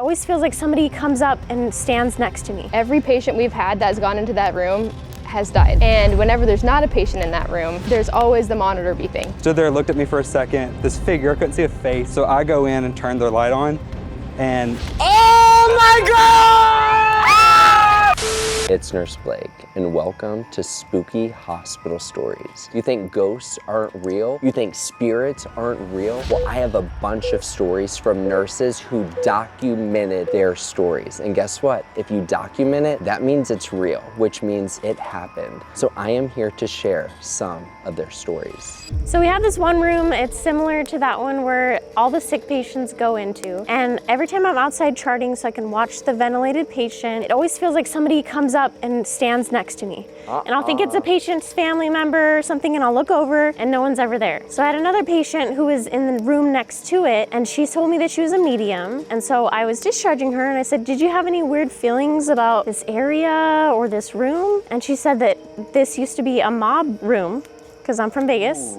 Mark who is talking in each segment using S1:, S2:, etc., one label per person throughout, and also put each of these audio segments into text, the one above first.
S1: always feels like somebody comes up and stands next to me.
S2: Every patient we've had that's gone into that room has died. And whenever there's not a patient in that room, there's always the monitor beeping.
S3: Stood there, looked at me for a second. This figure, I couldn't see a face. So I go in and turn their light on and, oh my God!
S4: It's Nurse Blake, and welcome to Spooky Hospital Stories. You think ghosts aren't real? You think spirits aren't real? Well, I have a bunch of stories from nurses who documented their stories. And guess what? If you document it, that means it's real, which means it happened. So I am here to share some of their stories.
S1: So we have this one room, it's similar to that one where all the sick patients go into. And every time I'm outside charting so I can watch the ventilated patient, it always feels like somebody comes up and stands next to me. And I'll think it's a patient's family member or something, and I'll look over and no one's ever there. So I had another patient who was in the room next to it, and she told me that she was a medium. And so I was discharging her and I said, did you have any weird feelings about this area or this room? And she said that this used to be a mob room, because I'm from Vegas.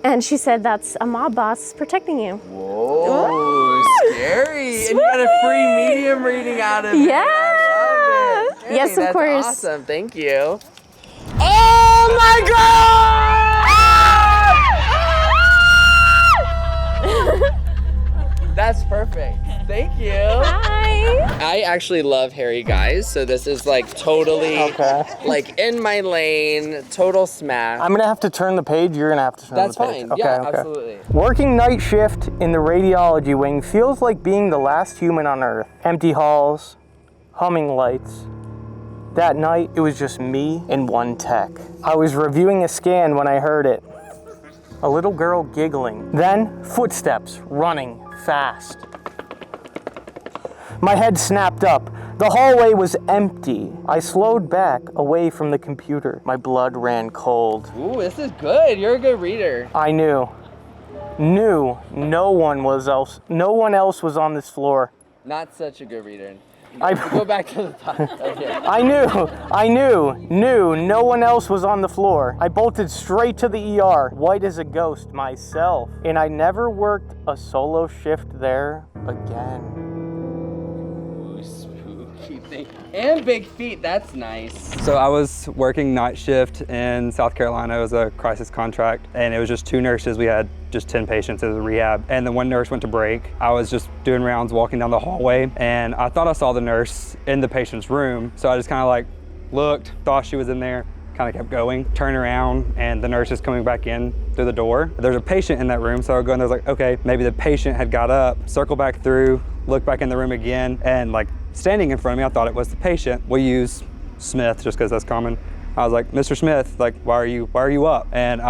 S1: And she said that's a mob boss protecting you.
S4: Whoa,
S1: Ooh,
S4: scary.
S1: spooky.
S4: And you got a free medium reading out of it.
S1: Yeah.
S4: I love it.
S1: Yes, of
S4: that's
S1: course.
S4: Awesome, thank you.
S3: Oh my God!
S4: That's perfect. Thank you.
S1: Hi.
S4: I actually love hairy guys, so this is like totally like in my lane, total smash.
S5: I'm gonna have to turn the page, you're gonna have to turn
S4: That's
S5: the page.
S4: fine, yeah, absolutely.
S5: Working night shift in the radiology wing feels like being the last human on Earth. Empty halls, humming lights. That night, it was just me and one tech. I was reviewing a scan when I heard it. A little girl giggling. Then, footsteps running fast. My head snapped up. The hallway was empty. I slowed back away from the computer. My blood ran cold.
S4: Ooh, this is good. You're a good reader.
S5: I knew no one else was on this floor.
S4: Not such a good reader.
S5: I
S4: Go back to the top. Okay.
S5: I knew no one else was on the floor. I bolted straight to the ER, white as a ghost myself. And I never worked a solo shift there again.
S4: Ooh, spooky thing. And big feet, that's nice.
S3: So I was working night shift in South Carolina. It was a crisis contract, and it was just 2 nurses. We had just 10 patients. It was a rehab, and the one nurse went to break. I was just doing rounds, walking down the hallway, and I thought I saw the nurse in the patient's room. So I just kind of like looked, thought she was in there, kind of kept going, turned around, and the nurse is coming back in through the door. There's a patient in that room, so I go in there, like, okay, maybe the patient had got up, circle back through, look back in the room again, and like standing in front of me, I thought it was the patient. We use Smith just because that's common. I was like, Mr. Smith, like, why are you up? And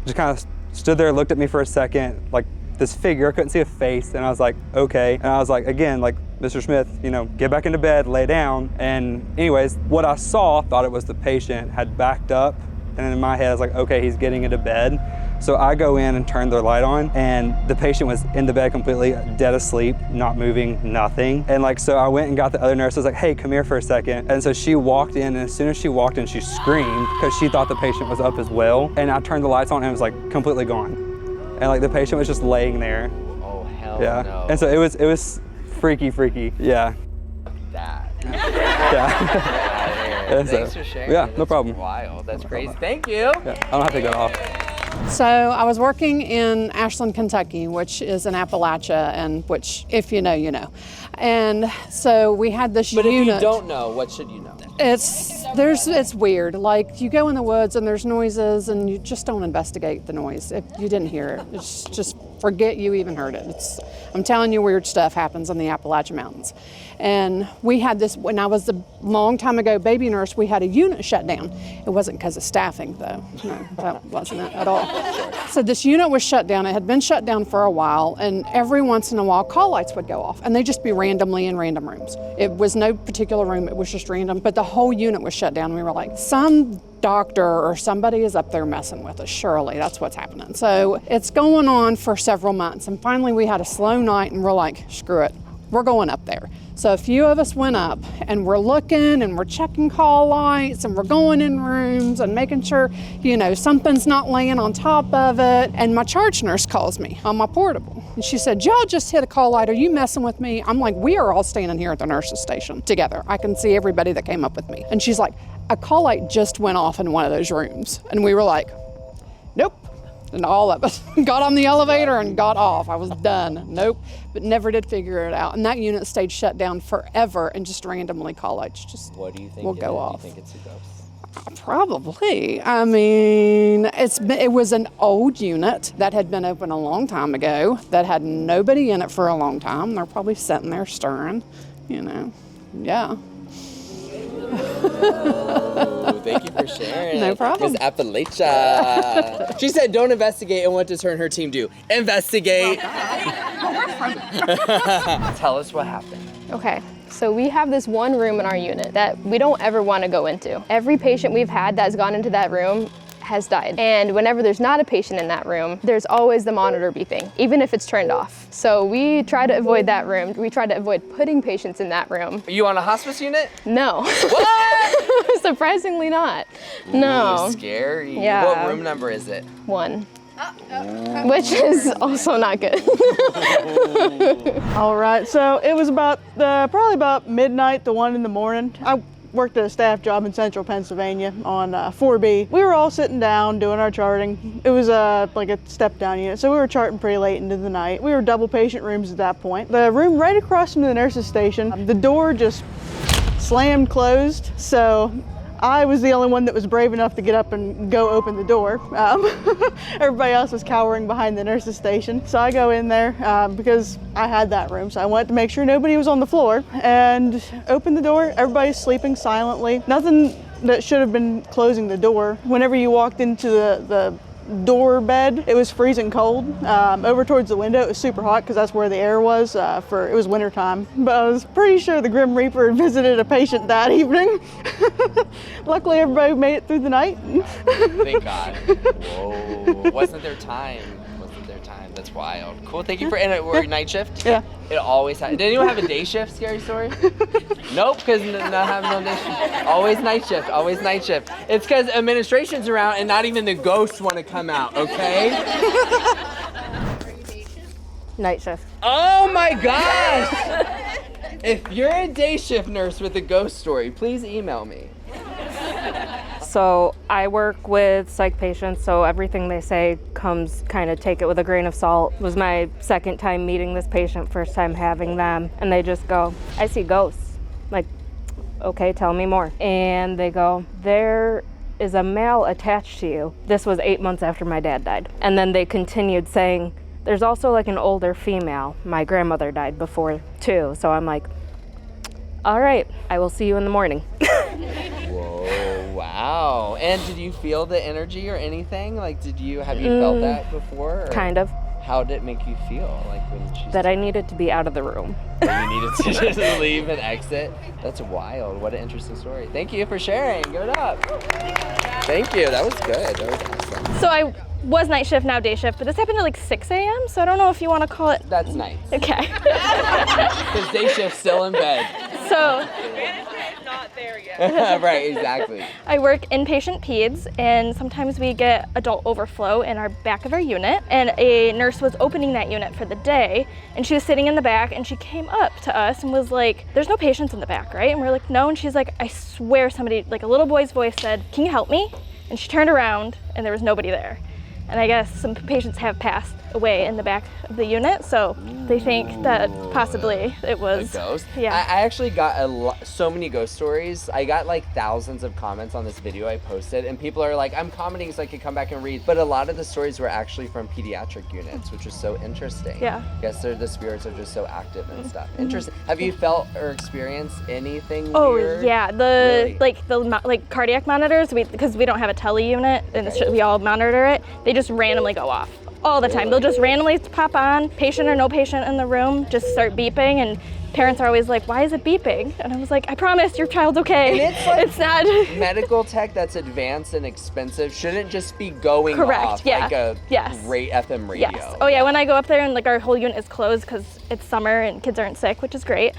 S3: just kind of stood there, looked at me for a second, like this figure, I couldn't see a face, and I was like, okay. And I was like, again, like, Mr. Smith, you know, get back into bed, lay down. And anyways, what I saw, thought it was the patient, had backed up, and in my head, I was like, okay, he's getting into bed. So I go in and turn their light on, and the patient was in the bed completely dead asleep, not moving, nothing. And like, so I went and got the other nurse. I was like, hey, come here for a second. And so she walked in, and as soon as she walked in, she screamed because she thought the patient was up as well. And I turned the lights on, and it was like completely gone. And like the patient was just laying there.
S4: Oh, hell
S3: yeah.
S4: no.
S3: And so it was freaky. Yeah.
S4: That.
S3: Yeah.
S4: Thanks for sharing.
S3: Yeah,
S4: That's
S3: no problem.
S4: Wild. That's crazy. Thank you.
S3: Yeah, I don't have to take that off.
S6: So I was working in Ashland, Kentucky, which is in Appalachia, and which, if you know, you know. And so we had this
S4: But
S6: unit.
S4: if you don't know, what should you know?
S6: It's weird. Like, you go in the woods and there's noises, and you just don't investigate the noise if you didn't hear it. It's just forget you even heard it. I'm telling you, weird stuff happens in the Appalachian Mountains. And we had this, when I was a long time ago baby nurse, we had a unit shut down. It wasn't because of staffing, though. No, that wasn't it at all. So this unit was shut down. It had been shut down for a while, and every once in a while call lights would go off, and they'd just be randomly in random rooms. It was no particular room, it was just random, but the whole unit was shut down. We were like, some doctor or somebody is up there messing with us, surely that's what's happening. So it's going on for several months, and finally we had a slow night, and we're like, screw it, we're going up there. So a few of us went up, and we're looking, and we're checking call lights, and we're going in rooms and making sure, you know, something's not laying on top of it. And my charge nurse calls me on my portable. And she said, y'all just hit a call light. Are you messing with me? I'm like, we are all standing here at the nurse's station together. I can see everybody that came up with me. And she's like, a call light just went off in one of those rooms. And we were like, nope. And all of us got on the elevator and got off. I was done. Nope. But never did figure it out. And that unit stayed shut down forever, and just randomly call lights just
S4: What do you think
S6: will go off.
S4: Do you think it's a ghost?
S6: Probably. I mean, it was an old unit that had been open a long time ago that had nobody in it for a long time. They're probably sitting there stirring, you know. Yeah.
S4: Oh, thank you for sharing.
S6: No problem.
S4: Miss Appalachia. She said, don't investigate, and what does her and her team do? Investigate. Tell us what happened.
S2: Okay, so we have this one room in our unit that we don't ever want to go into. Every patient we've had that's gone into that room has died. And whenever there's not a patient in that room, there's always the monitor beeping, even if it's turned off. So we try to avoid that room. We try to avoid putting patients in that room.
S4: Are you on a hospice unit?
S2: No.
S4: What?
S2: Surprisingly not. No.
S4: Ooh, scary.
S2: Yeah.
S4: What room number is it?
S2: 1. Which is also not good.
S7: All right, so it was about probably about midnight to 1 in the morning. I worked at a staff job in central Pennsylvania on 4B. We were all sitting down doing our charting. It was like a step down unit, so we were charting pretty late into the night. We were double patient rooms at that point. The room right across from the nurse's station, the door just slammed closed, so I was the only one that was brave enough to get up and go open the door. Everybody else was cowering behind the nurse's station. So I go in there because I had that room. So I wanted to make sure nobody was on the floor and open the door. Everybody's sleeping silently. Nothing that should have been closing the door. Whenever you walked into the door bed, it was freezing cold. Over towards the window, it was super hot because that's where the air was. It was winter time. But I was pretty sure the Grim Reaper had visited a patient that evening. Luckily, everybody made it through the night.
S4: Thank God. Whoa. Wasn't there time? That's wild. Cool. Thank you for. And we're night shift.
S7: Yeah.
S4: It always. Did anyone have a day shift? Scary story. Nope, because not having no day shift. Always night shift. Always night shift. It's because administration's around and not even the ghosts want to come out. Okay.
S1: Night shift.
S4: Oh my gosh! If you're a day shift nurse with a ghost story, please email me.
S8: So I work with psych patients, so everything they say comes kind of take it with a grain of salt. It was my second time meeting this patient, first time having them, and they just go, I see ghosts. Like, okay, tell me more. And they go, there is a male attached to you. This was 8 months after my dad died. And then they continued saying, there's also like an older female. My grandmother died before too. So I'm like, all right, I will see you in the morning.
S4: Whoa, wow. And did you feel the energy or anything? Like, have you felt that before? Or
S8: Kind of.
S4: How did it make you feel? Like when she
S8: That I needed to be out of the room.
S4: You needed to just leave and exit? That's wild. What an interesting story. Thank you for sharing. Give it up. Thank you. That was good. That was awesome.
S9: So I was night shift, now day shift, but this happened at like 6 a.m., so I don't know if you want to call it.
S4: That's nice.
S9: Okay.
S4: Because day shift's still in bed.
S9: So.
S10: Not there yet.
S4: Right, exactly.
S9: I work inpatient peds, and sometimes we get adult overflow in our back of our unit, and a nurse was opening that unit for the day, and she was sitting in the back, and she came up to us and was like, there's no patients in the back, right? And we're like, no, and she's like, I swear somebody, like a little boy's voice said, can you help me? And she turned around, and there was nobody there. And I guess some patients have passed away in the back of the unit, so they think that possibly it was
S4: a ghost.
S9: Yeah.
S4: I actually got so many ghost stories. I got like thousands of comments on this video I posted, and people are like, I'm commenting so I could come back and read. But a lot of the stories were actually from pediatric units, which is so interesting.
S9: Yeah.
S4: I guess the spirits are just so active and stuff. Interesting. Have you felt or experienced anything weird?
S9: Yeah, the cardiac monitors, because we don't have a tele unit, and we all monitor it. They just randomly go off all the time. They'll just randomly pop on, patient or no patient in the room, just start beeping, and parents are always like, why is it beeping? And I was like, I promise your child's okay.
S4: And it's like
S9: it's not.
S4: medical tech that's advanced and expensive shouldn't just be going
S9: Correct,
S4: off
S9: yeah.
S4: like a
S9: Yes.
S4: great FM radio.
S9: Yes. Oh yeah, when I go up there and like our whole unit is closed because it's summer and kids aren't sick, which is great,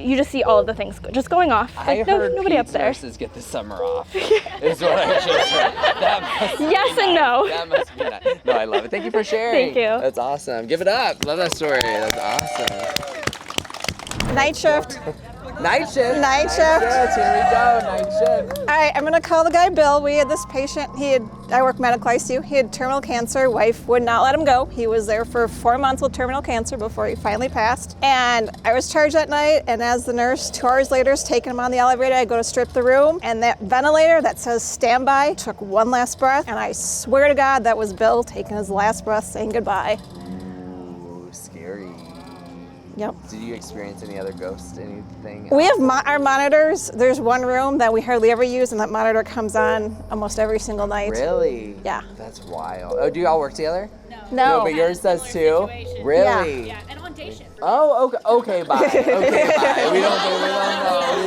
S9: you just see all of the things just going off.
S4: I
S9: Like,
S4: heard
S9: nobody up
S4: Pete's
S9: there.
S4: nurses get the summer off. Is what I just heard. That must
S9: Yes
S4: be
S9: and
S4: nice.
S9: no.
S4: That must be nice. No, I love it. Thank you for sharing.
S9: Thank you.
S4: That's awesome. Give it up. Love that story. That's awesome.
S11: Night shift.
S4: Night shift.
S11: Night shift.
S4: Yes, here we go. Night shift.
S11: All right, I'm gonna call the guy Bill. We had this patient, I work medical ICU, he had terminal cancer. Wife would not let him go. He was there for 4 months with terminal cancer before he finally passed. And I was charged that night, and as the nurse 2 hours later is taking him on the elevator, I go to strip the room, and that ventilator that says standby took one last breath, and I swear to God that was Bill taking his last breath, saying goodbye.
S4: Ooh, scary.
S11: Yep.
S4: Did you experience any other ghosts, anything?
S11: We have our monitors. There's one room that we hardly ever use, and that monitor comes on almost every single night.
S4: Really?
S11: Yeah.
S4: That's wild. Oh, do you all work together?
S11: No.
S4: But yours does too? Really?
S11: Yeah.
S10: And on day shift.
S4: Oh, okay, bye. Okay, bye. We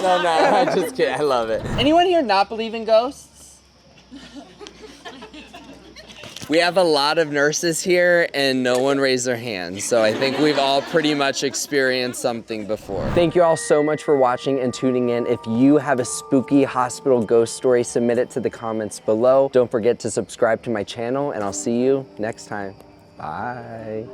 S4: don't know. I'm just kidding. I love it. Anyone here not believe in ghosts? We have a lot of nurses here and no one raised their hands, so I think we've all pretty much experienced something before. Thank you all so much for watching and tuning in. If you have a spooky hospital ghost story, submit it to the comments below. Don't forget to subscribe to my channel, and I'll see you next time. Bye.